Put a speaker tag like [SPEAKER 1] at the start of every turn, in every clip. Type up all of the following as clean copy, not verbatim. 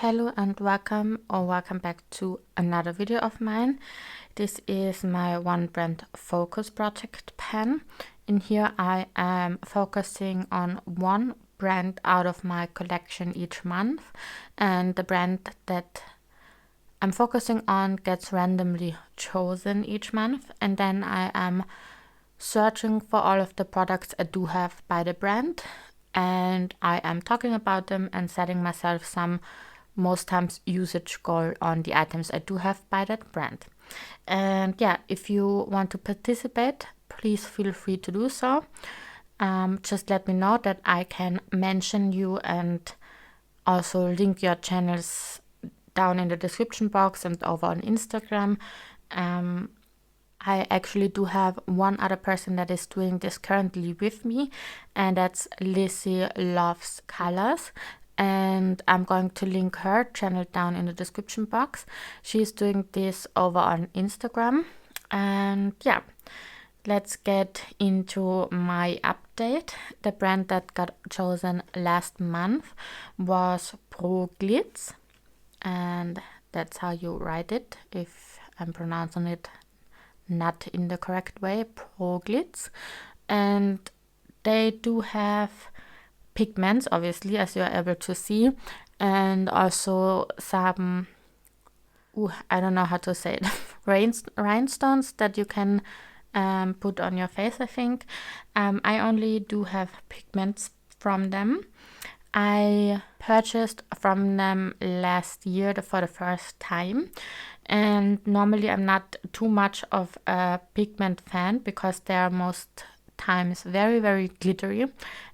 [SPEAKER 1] Hello and welcome back to another video of mine. This is my Onebrandfocus project pen. In here I am focusing on one brand out of my collection each month, and the brand that I'm focusing on gets randomly chosen each month, and then I am searching for all of the products I do have by the brand, and I am talking about them and setting myself some most times usage goal on the items I do have by that brand. And yeah, if you want to participate, please feel free to do so. Just let me know that I can mention you and also link your channels down in the description box and over on Instagram. I actually do have one other person that is doing this currently with me, and that's Lizzie Loves Colors. And I'm going to link her channel down in the description box. She's doing this over on Instagram. And yeah, let's get into my update. The brand that got chosen last month was GLITZ, and that's how you write it if I'm pronouncing it not in the correct way, GLITZ. And they do have pigments, obviously, as you are able to see, and also some I don't know how to say it, rhinestones that you can put on your face, I think. I only do have pigments from them. I purchased from them last year for the first time, and normally I'm not too much of a pigment fan because they are most times very glittery,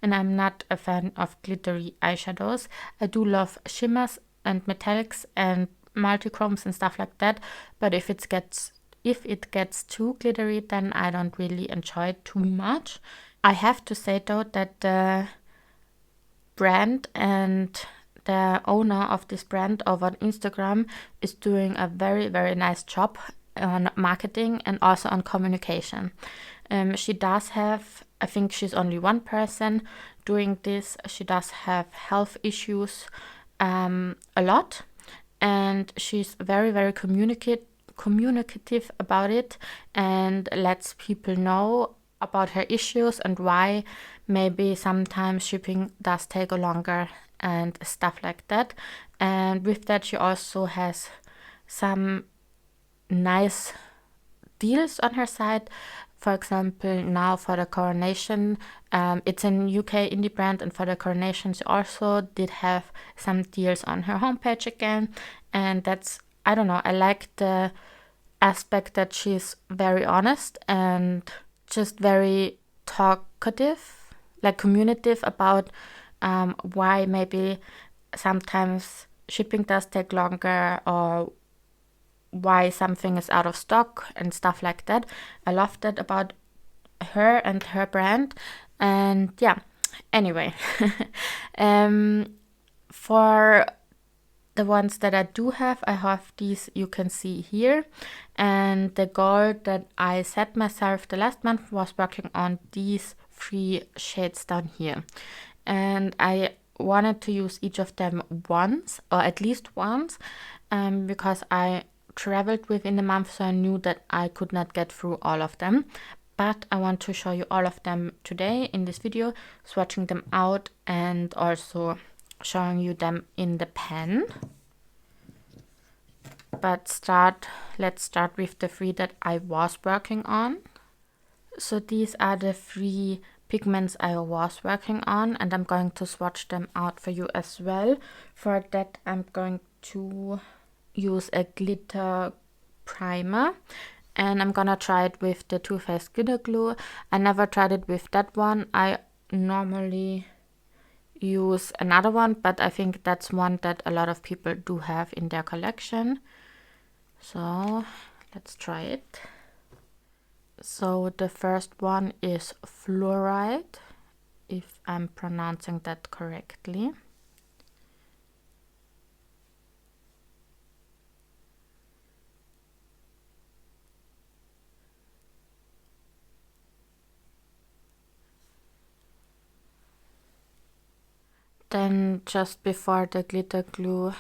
[SPEAKER 1] and I'm not a fan of glittery eyeshadows. I do love shimmers and metallics and multichromes and stuff like that, but if it gets too glittery, then I don't really enjoy it too much. I have to say though that the brand and the owner of this brand over on Instagram is doing a very nice job on marketing and also on communication. She does have, I think she's only one person doing this. She does have health issues a lot, and she's very communicative about it and lets people know about her issues and why maybe sometimes shipping does take longer and stuff like that. And with that, she also has some nice deals on her side. For example, now for the coronation, it's an UK indie brand, and for the coronation she also did have some deals on her homepage again. And that's, I don't know, I like the aspect that she's very honest and just very talkative, like communicative about why maybe sometimes shipping does take longer or why something is out of stock and stuff like that. I love that about her and her brand. And yeah, anyway, for the ones that I do have, I have these you can see here. And the goal that I set myself the last month was working on these 3 shades down here. And I wanted to use each of them once, or at least once, because I traveled within the month, so I knew that I could not get through all of them. But I want to show you all of them today in this video, swatching them out and also showing you them in the pen. But let's start with the 3 that I was working on. So these are the 3 pigments I was working on, and I'm going to swatch them out for you as well. For that, I'm going to use a glitter primer, and I'm gonna try it with the Too Faced glitter glue. I never tried it with that one. I normally use another one, but I think that's one that a lot of people do have in their collection. So let's try it. So the first one is Fluoride, if I'm pronouncing that correctly. Then just before the glitter glue,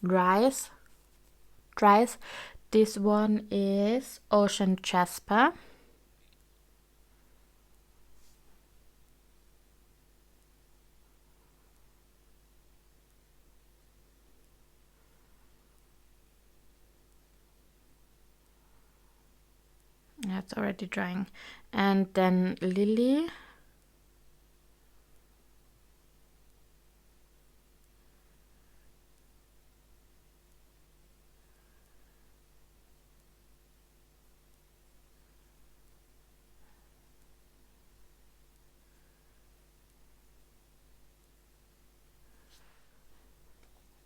[SPEAKER 1] dries. This one is Ocean Jasper. Yeah, it's already drying. And then Lily.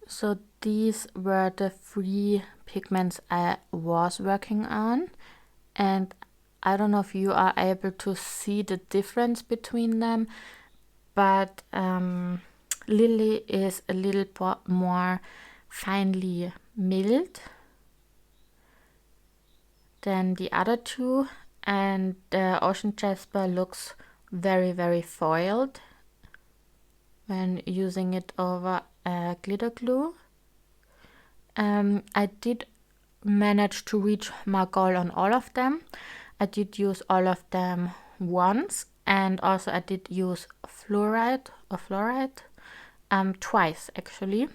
[SPEAKER 1] So these were the 3 pigments I was working on, and I don't know if you are able to see the difference between them, but Lily is a little more finely milled than the other 2, and the Ocean Jasper looks very foiled when using it over glitter glue. I did manage to reach my goal on all of them. I did use all of them once, and also I did use fluoride twice actually.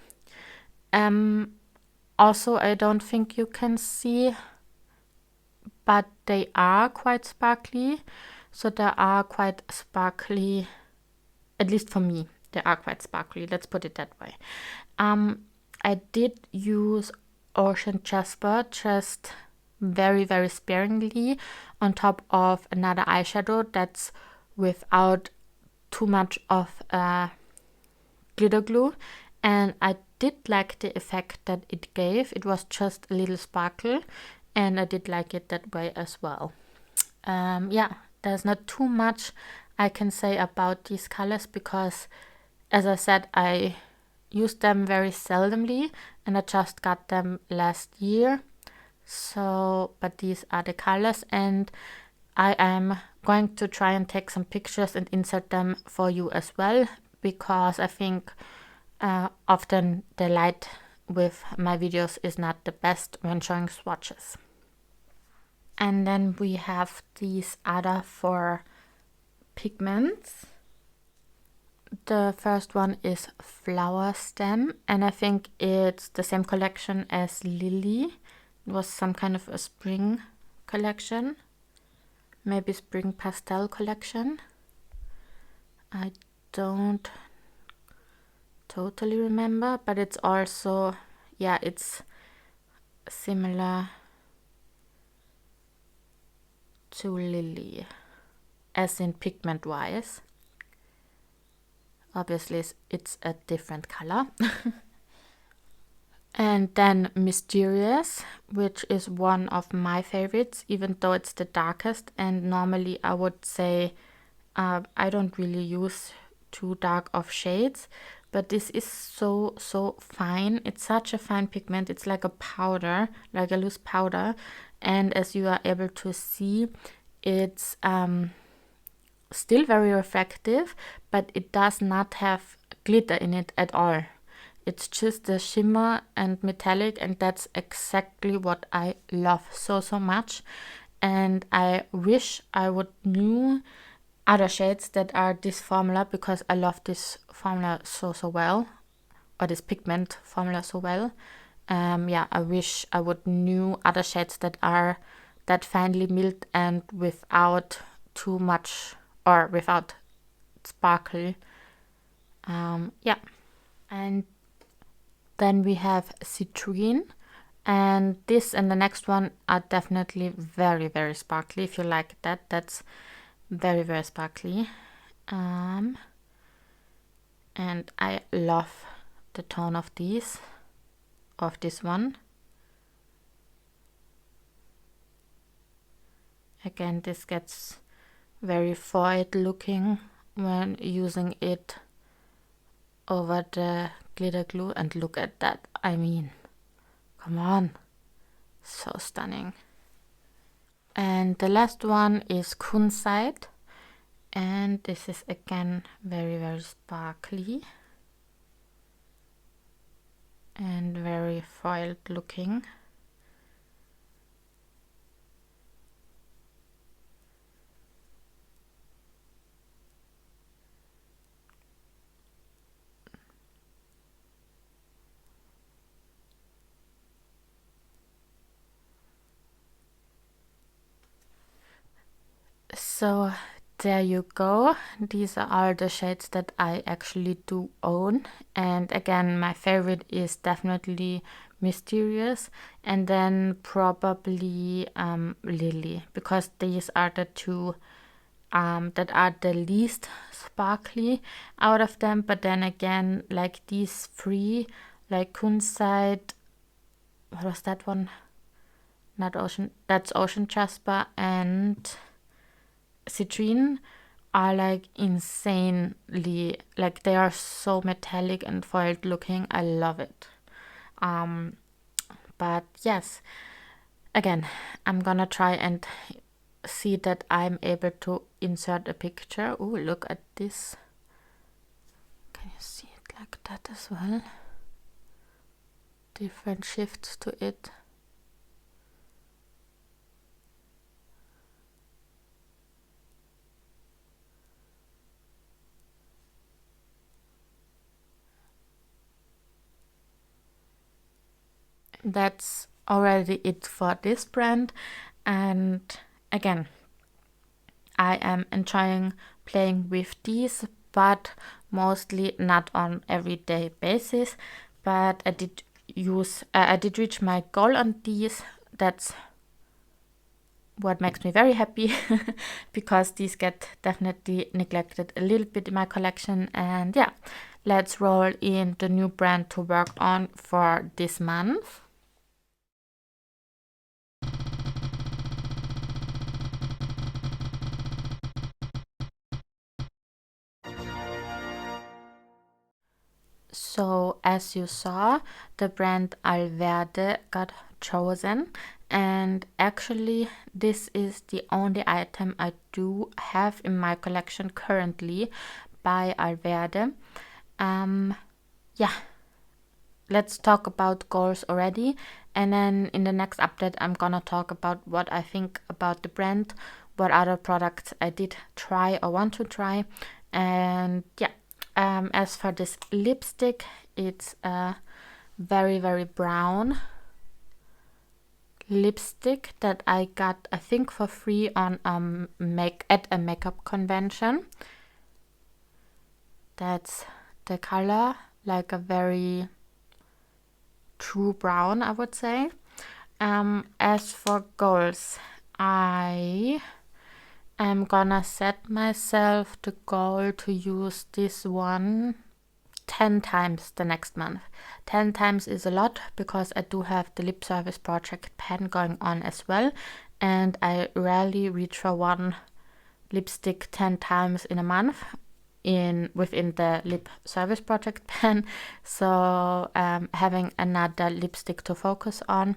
[SPEAKER 1] Also, I don't think you can see, but they are quite sparkly. So they are quite sparkly, at least for me. They are quite sparkly, let's put it that way. I did use Ocean Jasper just very sparingly on top of another eyeshadow that's without too much of glitter glue, and I did like the effect that it gave. It was just a little sparkle, and I did like it that way as well. Yeah, there's not too much I can say about these colors because, as I said, I used them very seldomly and I just got them last year. So, but these are the colors, and I am going to try and take some pictures and insert them for you as well, because I think often the light with my videos is not the best when showing swatches. And then we have these other 4 pigments. The first one is Flower Stem, and I think it's the same collection as Lily. It was some kind of a spring collection, maybe spring pastel collection. I don't totally remember, but it's also, yeah, it's similar to Lily, as in pigment wise. Obviously it's a different color. And then Mysterious, which is one of my favorites, even though it's the darkest, and normally I would say I don't really use too dark of shades, but this is so fine. It's such a fine pigment. It's like a powder, like a loose powder, and as you are able to see, it's still very reflective, but it does not have glitter in it at all. It's just a shimmer and metallic, and that's exactly what I love so much. And I wish I would knew other shades that are this formula, because I love this formula so well, or this pigment formula so well. Yeah, I wish I would knew other shades that are that finely milled and without too much, or without sparkle. Yeah, and then we have Citrine, and this and the next one are definitely very sparkly. If you like that, that's very sparkly. And I love the tone of this one. Again, this gets very foiled looking when using it over the glitter glue, and look at that. I mean, come on, so stunning. And the last one is Kunzite, and this is again very sparkly. and very foiled looking. So there you go. These are all the shades that I actually do own. And again, my favorite is definitely Mysterious, and then probably Lily, because these are the two that are the least sparkly out of them. But then again, like these three, like Kunzite, what was that one? Not Ocean, that's Ocean Jasper, and Citrine are like insanely, like they are so metallic and foiled looking. I love it. But yes, again, I'm gonna try and see that I'm able to insert a picture. Oh, look at this. Can you see it like that as well? Different shifts to it. That's already it for this brand. And again, I am enjoying playing with these, but mostly not on everyday basis. But I did reach my goal on these. That's what makes me very happy because these get definitely neglected a little bit in my collection. And yeah, let's roll in the new brand to work on for this month. So as you saw, the brand Alverde got chosen, and actually this is the only item I do have in my collection currently by Alverde. Yeah, let's talk about goals already, and then in the next update I'm gonna talk about what I think about the brand, what other products I did try or want to try. And yeah, as for this lipstick, it's a very, very brown lipstick that I got, I think, for free on at a makeup convention. That's the color, like a very true brown, I would say. As for goals, I am gonna set myself the goal to use this one 10 times the next month. 10 times is a lot because I do have the lip service project pen going on as well, and I rarely reach for one lipstick 10 times in a month within the lip service project pen. So having another lipstick to focus on,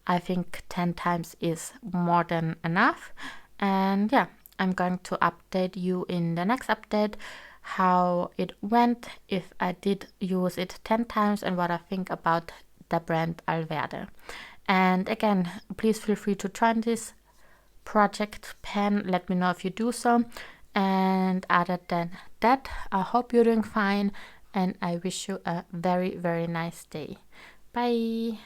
[SPEAKER 1] I think 10 times is more than enough. And yeah, I'm going to update you in the next update how it went, if I did use it 10 times, and what I think about the brand Alverde. And again, please feel free to join this project pen. Let me know if you do so. And other than that, I hope you're doing fine, and I wish you a very, very nice day. Bye.